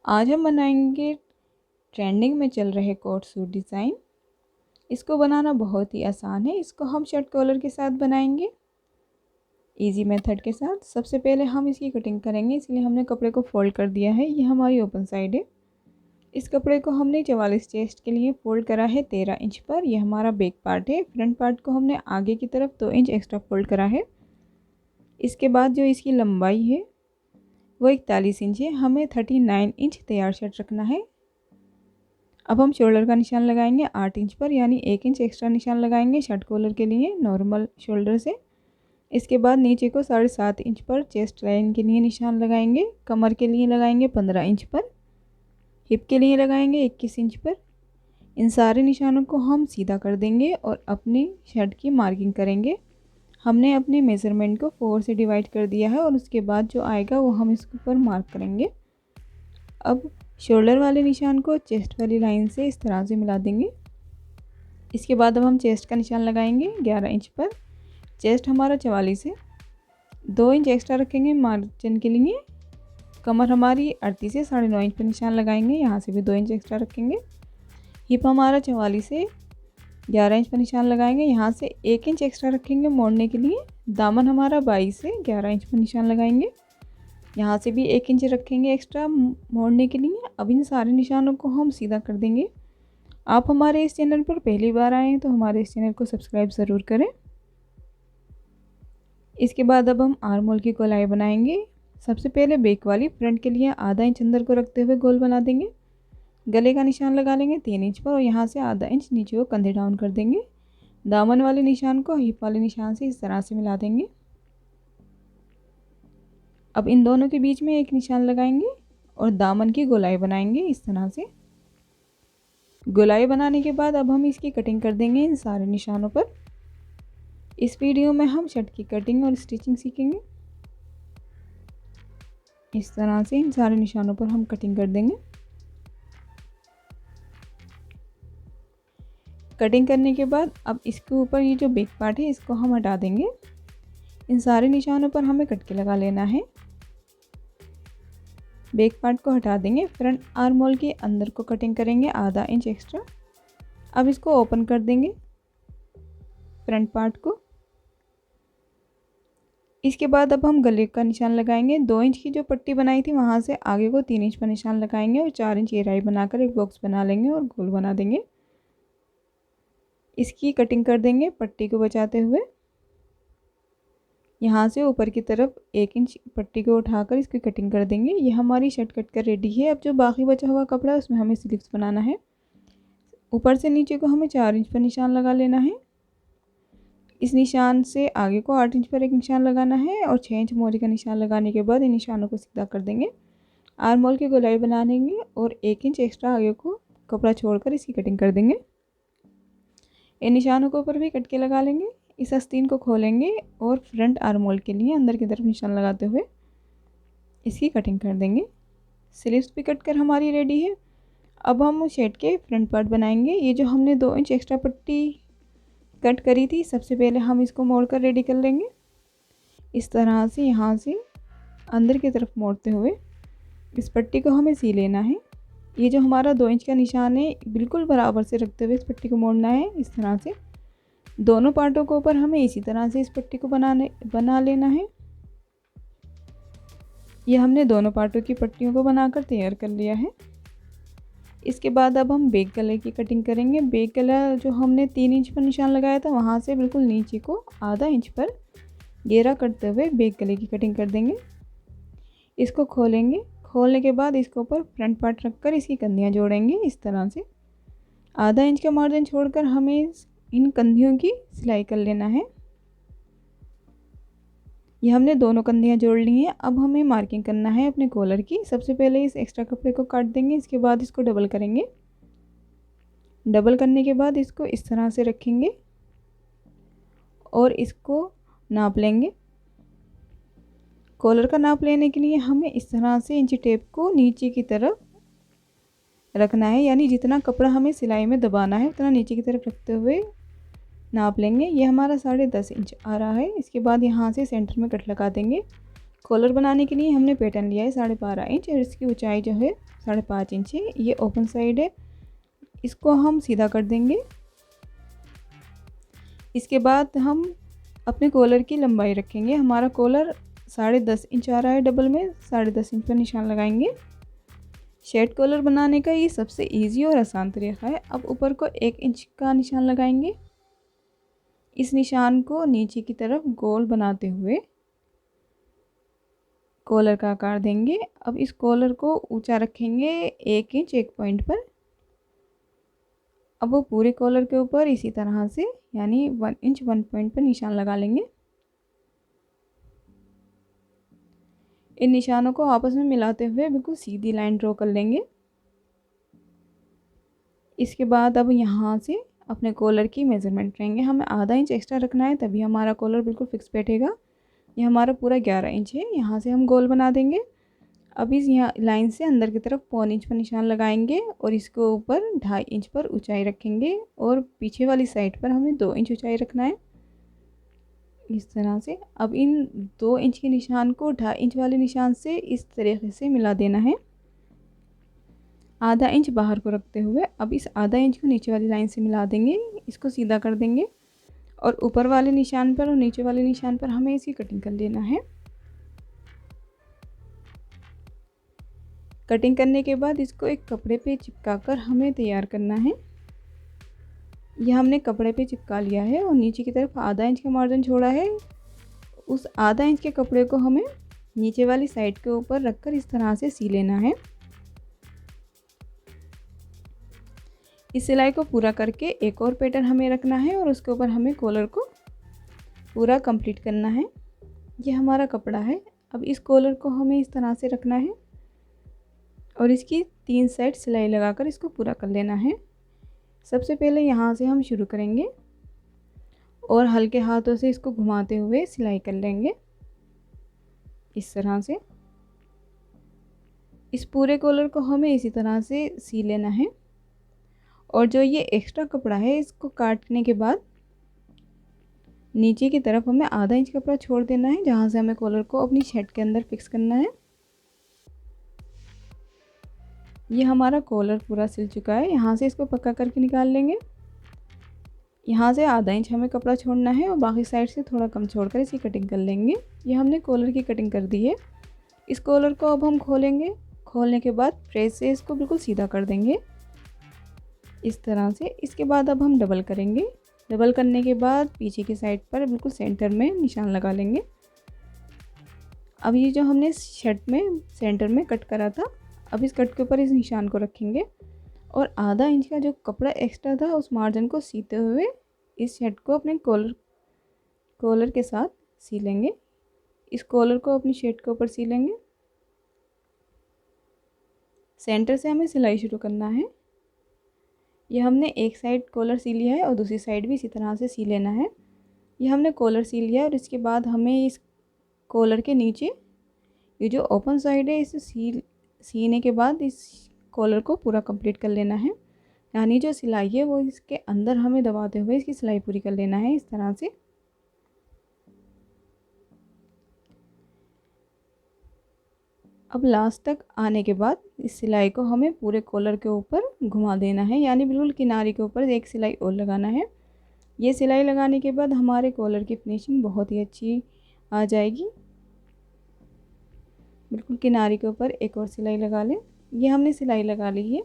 आज हम बनाएंगे ट्रेंडिंग में चल रहे कोट सूट डिज़ाइन। इसको बनाना बहुत ही आसान है। इसको हम शर्ट कॉलर के साथ बनाएंगे इजी मेथड के साथ। सबसे पहले हम इसकी कटिंग करेंगे, इसलिए हमने कपड़े को फोल्ड कर दिया है। ये हमारी ओपन साइड है। इस कपड़े को हमने 44 चेस्ट के लिए फोल्ड करा है 13 इंच पर। यह हमारा बैक पार्ट है। फ्रंट पार्ट को हमने आगे की तरफ 2 इंच एक्स्ट्रा फोल्ड करा है। इसके बाद जो इसकी लंबाई है वो 41 इंच है। हमें 39 इंच तैयार शर्ट रखना है। अब हम शोल्डर का निशान लगाएंगे 8 इंच पर, यानी 1 इंच एक्स्ट्रा निशान लगाएंगे शर्ट कॉलर के लिए नॉर्मल शोल्डर से। इसके बाद नीचे को 7.5 इंच पर चेस्ट लाइन के लिए निशान लगाएंगे। कमर के लिए लगाएंगे 15 इंच पर। हिप के लिए लगाएंगे 21 इंच पर। इन सारे निशानों को हम सीधा कर देंगे और अपनी शर्ट की मार्किंग करेंगे। हमने अपने मेज़रमेंट को 4 से डिवाइड कर दिया है और उसके बाद जो आएगा वो हम इसके ऊपर मार्क करेंगे। अब शोल्डर वाले निशान को चेस्ट वाली लाइन से इस तरह से मिला देंगे। इसके बाद अब हम चेस्ट का निशान लगाएंगे 11 इंच पर। चेस्ट हमारा 44 है, 2 इंच एक्स्ट्रा रखेंगे मार्जिन के लिए। कमर हमारी 38 से 9.5 इंच पर निशान लगाएंगे, यहाँ से भी 2 इंच एक्स्ट्रा रखेंगे। हिप हमारा 44 से 11 इंच पर निशान लगाएंगे, यहाँ से 1 इंच एक्स्ट्रा रखेंगे मोड़ने के लिए। दामन हमारा 22 से 11 इंच पर निशान लगाएंगे, यहाँ से भी 1 इंच रखेंगे एक्स्ट्रा मोड़ने के लिए। अब इन सारे निशानों को हम सीधा कर देंगे। आप हमारे इस चैनल पर पहली बार आए हैं तो हमारे इस चैनल को सब्सक्राइब ज़रूर करें। इसके बाद अब हम आर्म होल की गोलाई बनाएंगे। सबसे पहले बैक वाली फ्रंट के लिए आधा इंच अंदर को रखते हुए गोल बना देंगे। गले का निशान लगा लेंगे 3 इंच पर और यहाँ से आधा इंच नीचे को कंधे डाउन कर देंगे। दामन वाले निशान को हिप वाले निशान से इस तरह से मिला देंगे। अब इन दोनों के बीच में एक निशान लगाएंगे और दामन की गोलाई बनाएंगे इस तरह से। गोलाई बनाने के बाद अब हम इसकी कटिंग कर देंगे इन सारे निशानों पर। इस वीडियो में हम शर्ट की कटिंग और स्टिचिंग सीखेंगे। इस तरह से इन सारे निशानों पर हम कटिंग कर देंगे। कटिंग करने के बाद अब इसके ऊपर ये जो बैक पार्ट है इसको हम हटा देंगे। इन सारे निशानों पर हमें कटके लगा लेना है। बैक पार्ट को हटा देंगे। फ्रंट आर्म होल के अंदर को कटिंग करेंगे आधा इंच एक्स्ट्रा। अब इसको ओपन कर देंगे फ्रंट पार्ट को। इसके बाद अब हम गले का निशान लगाएंगे। 2 इंच की जो पट्टी बनाई थी वहाँ से आगे को 3 इंच पर निशान लगाएंगे और 4 इंच गहराई बनाकर एक बॉक्स बना लेंगे और गोल बना देंगे। इसकी कटिंग कर देंगे पट्टी को बचाते हुए। यहाँ से ऊपर की तरफ 1 इंच पट्टी को उठाकर इसकी कटिंग कर देंगे। ये हमारी शर्ट कट कर रेडी है। अब जो बाकी बचा हुआ कपड़ा है उसमें हमें स्लीव्स बनाना है। ऊपर से नीचे को हमें 4 इंच पर निशान लगा लेना है। इस निशान से आगे को 8 इंच पर एक निशान लगाना है और 6 इंच मोरी का निशान लगाने के बाद इन निशानों को सीधा कर देंगे। आर्म होल की गोलाई बना लेंगे और 1 इंच एक्स्ट्रा आगे को कपड़ा छोड़कर इसकी कटिंग कर देंगे। इन निशानों के ऊपर भी कटके लगा लेंगे। इस आस्तीन को खोलेंगे और फ्रंट आर्म होल के लिए अंदर की तरफ निशान लगाते हुए इसकी कटिंग कर देंगे। स्लीव्स भी कट कर हमारी रेडी है। अब हम शर्ट के फ्रंट पार्ट बनाएंगे। ये जो हमने 2 इंच एक्स्ट्रा पट्टी कट करी थी, सबसे पहले हम इसको मोड़ कर रेडी कर लेंगे। इस तरह से यहाँ से अंदर की तरफ मोड़ते हुए इस पट्टी को हमें सी लेना है। ये जो हमारा 2 इंच का निशान है बिल्कुल बराबर से रखते हुए इस पट्टी को मोड़ना है। इस तरह से दोनों पार्टों के ऊपर हमें इसी तरह से इस पट्टी को बना लेना है। ये हमने दोनों पार्टों की पट्टियों को बनाकर तैयार कर लिया है। इसके बाद अब हम बैक गले की कटिंग करेंगे। बैक गला जो हमने 3 इंच पर निशान लगाया था वहाँ से बिल्कुल नीचे को आधा इंच पर घेरा करते हुए बैक गले की कटिंग कर देंगे। इसको खोलेंगे। खोलने के बाद इसके ऊपर फ्रंट पार्ट रखकर इसकी कंधियाँ जोड़ेंगे। इस तरह से आधा इंच का मार्जिन छोड़कर हमें इन कंधियों की सिलाई कर लेना है। ये हमने दोनों कंधियाँ जोड़ ली हैं। अब हमें मार्किंग करना है अपने कॉलर की। सबसे पहले इस एक्स्ट्रा कपड़े को काट देंगे। इसके बाद इसको डबल करेंगे। डबल करने के बाद इसको इस तरह से रखेंगे और इसको नाप लेंगे। कॉलर का नाप लेने के लिए हमें इस तरह से इंची टेप को नीचे की तरफ रखना है, यानी जितना कपड़ा हमें सिलाई में दबाना है उतना नीचे की तरफ रखते हुए नाप लेंगे। ये हमारा 10.5 इंच आ रहा है। इसके बाद यहाँ से सेंटर में कट लगा देंगे कॉलर बनाने के लिए हमने पैटर्न लिया है 12.5 इंच और इसकी ऊंचाई जो है 5.5 इंच है। ये ओपन साइड है, इसको हम सीधा कर देंगे। इसके बाद हम अपने कॉलर की लंबाई रखेंगे। हमारा कॉलर 10.5 इंच आ रहा है, डबल में 10.5 इंच पर निशान लगाएंगे। शेड कॉलर बनाने का ये सबसे इजी और आसान तरीका है। अब ऊपर को 1 इंच का निशान लगाएंगे। इस निशान को नीचे की तरफ गोल बनाते हुए कॉलर का आकार देंगे। अब इस कॉलर को ऊंचा रखेंगे 1 इंच एक पॉइंट पर। अब वो पूरे कॉलर के ऊपर इसी तरह से यानी 1 इंच 1 पॉइंट पर निशान लगा लेंगे। इन निशानों को आपस में मिलाते हुए बिल्कुल सीधी लाइन ड्रॉ कर लेंगे। इसके बाद अब यहाँ से अपने कॉलर की मेज़रमेंट लेंगे। हमें आधा इंच एक्स्ट्रा रखना है, तभी हमारा कॉलर बिल्कुल फिक्स बैठेगा। ये हमारा पूरा 11 इंच है। यहाँ से हम गोल बना देंगे। अब इस यहाँ लाइन से अंदर की तरफ 1 इंच पर निशान लगाएंगे और इसको ऊपर 2.5 इंच पर ऊंचाई रखेंगे और पीछे वाली साइड पर हमें 2 इंच ऊंचाई रखना है, इस तरह से। अब इन 2 इंच के निशान को 2.5 इंच वाले निशान से इस तरीके से मिला देना है, आधा इंच बाहर को रखते हुए। अब इस आधा इंच को नीचे वाली लाइन से मिला देंगे, इसको सीधा कर देंगे और ऊपर वाले निशान पर और नीचे वाले निशान पर हमें इसकी कटिंग कर लेना है। कटिंग करने के बाद इसको एक कपड़े पे चिपकाकर हमें तैयार करना है। यह हमने कपड़े पे चिपका लिया है और नीचे की तरफ आधा इंच का मार्जिन छोड़ा है। उस आधा इंच के कपड़े को हमें नीचे वाली साइड के ऊपर रखकर इस तरह से सी लेना है। इस सिलाई को पूरा करके एक और पैटर्न हमें रखना है और उसके ऊपर हमें कॉलर को पूरा कंप्लीट करना है। ये हमारा कपड़ा है। अब इस कॉलर को हमें इस तरह से रखना है और इसकी 3 साइड सिलाई लगाकर इसको पूरा कर लेना है। सबसे पहले यहाँ से हम शुरू करेंगे और हल्के हाथों से इसको घुमाते हुए सिलाई कर लेंगे, इस तरह से। इस पूरे कॉलर को हमें इसी तरह से सी लेना है और जो ये एक्स्ट्रा कपड़ा है इसको काटने के बाद नीचे की तरफ हमें आधा इंच कपड़ा छोड़ देना है, जहाँ से हमें कॉलर को अपनी शर्ट के अंदर फिक्स करना है। ये हमारा कॉलर पूरा सिल चुका है। यहाँ से इसको पक्का करके निकाल लेंगे। यहाँ से आधा इंच हमें कपड़ा छोड़ना है और बाकी साइड से थोड़ा कम छोड़कर इसकी कटिंग कर लेंगे। ये हमने कॉलर की कटिंग कर दी है। इस कॉलर को अब हम खोलेंगे। खोलने के बाद प्रेस से इसको बिल्कुल सीधा कर देंगे, इस तरह से। इसके बाद अब हम डबल करेंगे। डबल करने के बाद पीछे की साइड पर बिल्कुल सेंटर में निशान लगा लेंगे। अब ये जो हमने शर्ट में सेंटर में कट करा था, अब इस कट के ऊपर इस निशान को रखेंगे और आधा इंच का जो कपड़ा एक्स्ट्रा था उस मार्जिन को सीते हुए इस शर्ट को अपने कॉलर के साथ सी लेंगे। इस कॉलर को अपनी शर्ट के ऊपर सी लेंगे। सेंटर से हमें सिलाई शुरू करना है। ये हमने एक साइड कॉलर सी लिया है और दूसरी साइड भी इसी तरह से सी लेना है। ये हमने कॉलर सी लिया और इसके बाद हमें इस कॉलर के नीचे ये जो ओपन साइड है इसे सीने के बाद इस कॉलर को पूरा कंप्लीट कर लेना है, यानी जो सिलाई है वो इसके अंदर हमें दबाते हुए इसकी सिलाई पूरी कर लेना है, इस तरह से। अब लास्ट तक आने के बाद इस सिलाई को हमें पूरे कॉलर के ऊपर घुमा देना है, यानी बिल्कुल किनारे के ऊपर एक सिलाई और लगाना है। ये सिलाई लगाने के बाद हमारे कॉलर की फिनिशिंग बहुत ही अच्छी आ जाएगी। बिल्कुल किनारे के ऊपर एक और सिलाई लगा लें। ये हमने सिलाई लगा ली है।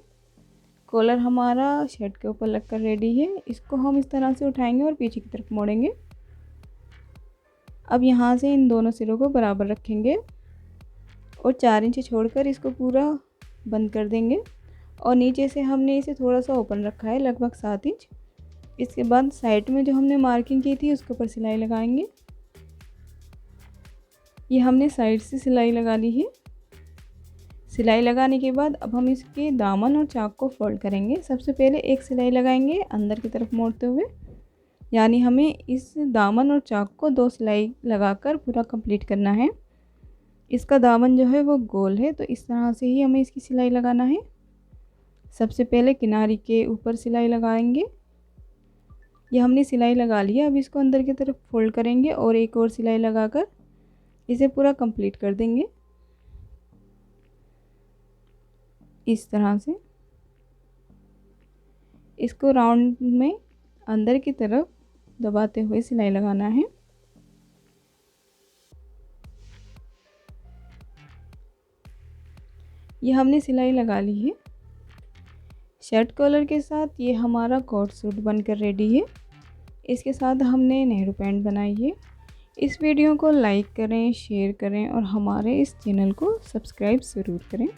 कॉलर हमारा शर्ट के ऊपर लगकर रेडी है। इसको हम इस तरह से उठाएंगे और पीछे की तरफ मोड़ेंगे। अब यहाँ से इन दोनों सिरों को बराबर रखेंगे और 4 इंच छोड़कर इसको पूरा बंद कर देंगे और नीचे से हमने इसे थोड़ा सा ओपन रखा है, लगभग 7 इंच। इसके बाद साइड में जो हमने मार्किंग की थी उसके ऊपर सिलाई लगाएंगे। ये हमने साइड से सिलाई लगा ली है। सिलाई लगाने के बाद अब हम इसके दामन और चाक को फोल्ड करेंगे। सबसे पहले एक सिलाई लगाएंगे अंदर की तरफ मोड़ते हुए, यानी हमें इस दामन और चाक को 2 सिलाई लगाकर पूरा कंप्लीट करना है। इसका दामन जो है वो गोल है, तो इस तरह से ही हमें इसकी सिलाई लगाना है। सबसे पहले किनारे के ऊपर सिलाई लगाएंगे। ये हमने सिलाई लगा ली है। अब इसको अंदर की तरफ फोल्ड करेंगे और एक और सिलाई लगाकर इसे पूरा कंप्लीट कर देंगे इस तरह से। इसको राउंड में अंदर की तरफ दबाते हुए सिलाई लगाना है। ये हमने सिलाई लगा ली है। शर्ट कॉलर के साथ ये हमारा कोट सूट बनकर रेडी है। इसके साथ हमने नेहरू पैंट बनाई है। इस वीडियो को लाइक करें, शेयर करें और हमारे इस चैनल को सब्सक्राइब ज़रूर करें।